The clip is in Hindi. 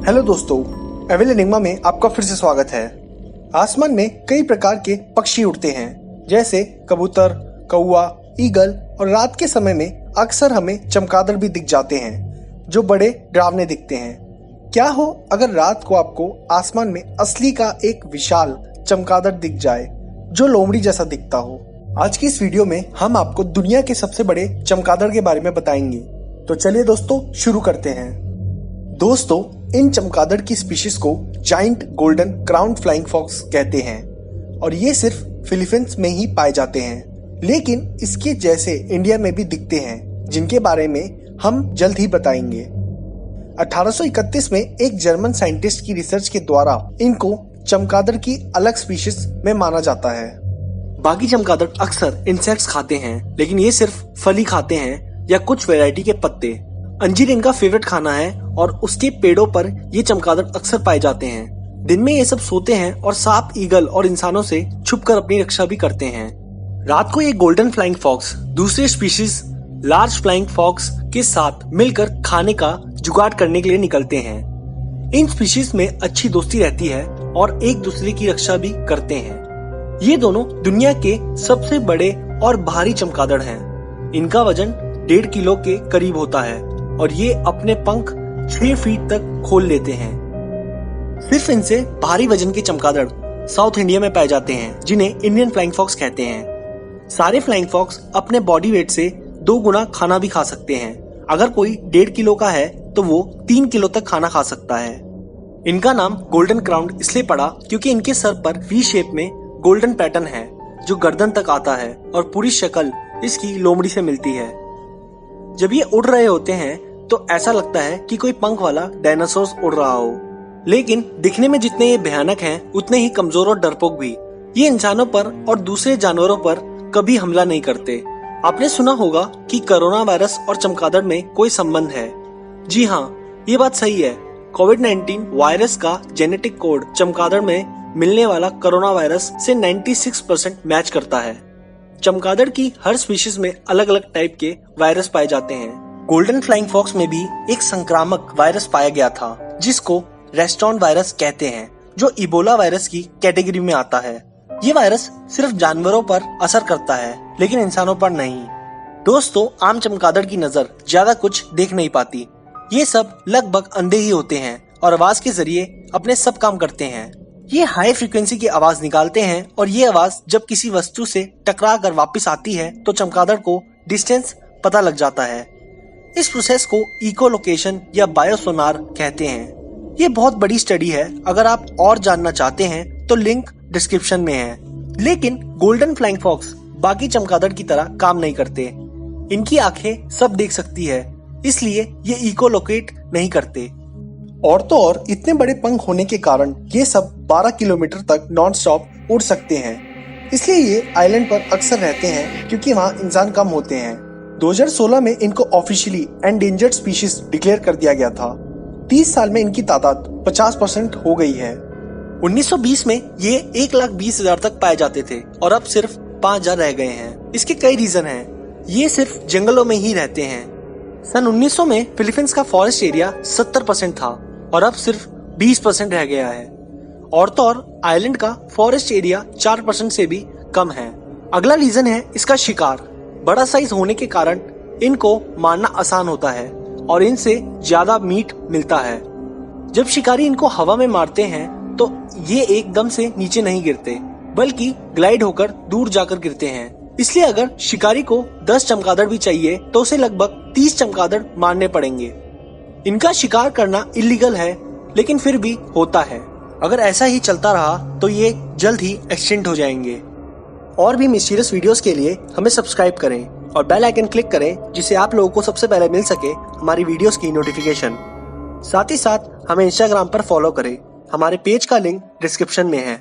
हेलो दोस्तों, एविल एनिग्मा में आपका फिर से स्वागत है। आसमान में कई प्रकार के पक्षी उड़ते हैं, जैसे कबूतर, कौवा, ईगल और रात के समय में अक्सर हमें चमगादड़ भी दिख जाते हैं, जो बड़े डरावने दिखते हैं। क्या हो अगर रात को आपको आसमान में असली का एक विशाल चमगादड़ दिख जाए, जो लोमड़ी जैसा दिखता हो। आज की इस वीडियो में हम आपको दुनिया के सबसे बड़े चमगादड़ के बारे में बताएंगे। तो चलिए दोस्तों, शुरू करते हैं। दोस्तों, इन चमगादड़ की स्पीशीज को giant golden crown flying fox कहते हैं और ये सिर्फ फिलीपींस में ही पाए जाते हैं, लेकिन इसके जैसे इंडिया में भी दिखते हैं, जिनके बारे में हम जल्द ही बताएंगे। 1831 में एक जर्मन साइंटिस्ट की रिसर्च के द्वारा इनको चमगादड़ की अलग स्पीशीज में माना जाता है। बाकी चमगादड़ अक्सर इंसेक्ट्स खाते हैं, लेकिन ये सिर्फ फली खाते हैं या कुछ वैरायटी के पत्ते। अंजीर इनका फेवरेट खाना है और उसके पेड़ों पर ये चमगादड़ अक्सर पाए जाते हैं। दिन में ये सब सोते हैं और सांप, ईगल और इंसानों से छुपकर अपनी रक्षा भी करते हैं। रात को ये गोल्डन फ्लाइंग फॉक्स दूसरे स्पीशीज लार्ज फ्लाइंग फॉक्स के साथ मिलकर खाने का जुगाड़ करने के लिए निकलते हैं। इन स्पीशीज में अच्छी दोस्ती रहती है और एक दूसरे की रक्षा भी करते हैं। ये दोनों दुनिया के सबसे बड़े और भारी चमगादड़ हैं। इनका वजन 1.5 किलो के करीब होता है और ये अपने पंख 6 फीट तक खोल लेते हैं। सिर्फ इनसे भारी वजन के चमगादड़ साउथ इंडिया में पाए जाते हैं, जिन्हें इंडियन फ्लाइंग फॉक्स कहते हैं। सारे फ्लाइंग फॉक्स अपने बॉडी वेट से 2 गुना खाना भी खा सकते हैं। अगर कोई 1.5 किलो का है तो वो 3 किलो तक खाना खा सकता है। इनका नाम गोल्डन क्राउन इसलिए पड़ा क्योंकि इनके सर पर वी शेप में गोल्डन पैटर्न है, जो गर्दन तक आता है और पूरी शक्ल इसकी लोमड़ी से मिलती है। जब ये उड़ रहे होते हैं तो ऐसा लगता है कि कोई पंख वाला डायनासोर उड़ रहा हो, लेकिन दिखने में जितने ये भयानक हैं, उतने ही कमजोर और डरपोक भी। ये इंसानों पर और दूसरे जानवरों पर कभी हमला नहीं करते। आपने सुना होगा कि कोरोना वायरस और चमगादड़ में कोई संबंध है। जी हाँ, ये बात सही है। कोविड-19 वायरस का जेनेटिक कोड चमगादड़ में मिलने वाला कोरोना वायरस से 96% मैच करता है। चमगादड़ की हर स्पीशीज में अलग अलग टाइप के वायरस पाए जाते हैं। गोल्डन फ्लाइंग फॉक्स में भी एक संक्रामक वायरस पाया गया था, जिसको रेस्टोरेंट वायरस कहते हैं, जो इबोला वायरस की कैटेगरी में आता है। ये वायरस सिर्फ जानवरों पर असर करता है, लेकिन इंसानों पर नहीं। दोस्तों, आम चमगादड़ की नजर ज्यादा कुछ देख नहीं पाती। ये सब लगभग अंधे ही होते हैं और आवाज के जरिए अपने सब काम करते हैं। ये हाई फ्रीक्वेंसी की आवाज निकालते हैं और ये आवाज जब किसी वस्तु से टकरा कर वापिस आती है तो चमगादड़ को डिस्टेंस पता लग जाता है। इस प्रोसेस को इको लोकेशन या बायोसोनार कहते हैं। ये बहुत बड़ी स्टडी है। अगर आप और जानना चाहते हैं तो लिंक डिस्क्रिप्शन में है। लेकिन गोल्डन फ्लाइंग फॉक्स बाकी चमगादड़ की तरह काम नहीं करते। इनकी आंखें सब देख सकती है, इसलिए ये इको लोकेट नहीं करते। और तो और इतने बड़े पंख होने के कारण ये सब 12 किलोमीटर तक नॉन स्टॉप उड़ सकते हैं। इसलिए ये आइलैंड पर अक्सर रहते हैं, क्योंकि वहाँ इंसान कम होते हैं। 2016 में इनको ऑफिशियली एंडेंजर्ड स्पीशीज डिक्लेयर कर दिया गया था। 30 साल में इनकी तादाद 50% हो गई है। 1920 में ये 1,20,000 तक पाए जाते थे और अब सिर्फ 5,000 रह गए हैं। इसके कई रीजन हैं। ये सिर्फ जंगलों में ही रहते हैं। सन 1900 में फिलीपींस का फॉरेस्ट एरिया 70% था और अब सिर्फ 20% रह गया है। और तो और आइलैंड का फॉरेस्ट एरिया 4% से भी कम है। अगला रीजन है इसका शिकार। बड़ा साइज होने के कारण इनको मारना आसान होता है और इनसे ज्यादा मीट मिलता है। जब शिकारी इनको हवा में मारते हैं तो ये एकदम से नीचे नहीं गिरते, बल्कि ग्लाइड होकर दूर जाकर गिरते हैं। इसलिए अगर शिकारी को 10 चमगादड़ भी चाहिए तो उसे लगभग 30 चमगादड़ मारने पड़ेंगे। इनका शिकार करना इलीगल है, लेकिन फिर भी होता है। अगर ऐसा ही चलता रहा तो ये जल्द ही एक्सटिंक्ट हो जाएंगे। और भी मिस्टीरियस वीडियोस के लिए हमें सब्सक्राइब करें और बेल आइकन क्लिक करें, जिससे आप लोगों को सबसे पहले मिल सके हमारी वीडियोस की नोटिफिकेशन। साथ ही साथ हमें इंस्टाग्राम पर फॉलो करें। हमारे पेज का लिंक डिस्क्रिप्शन में है।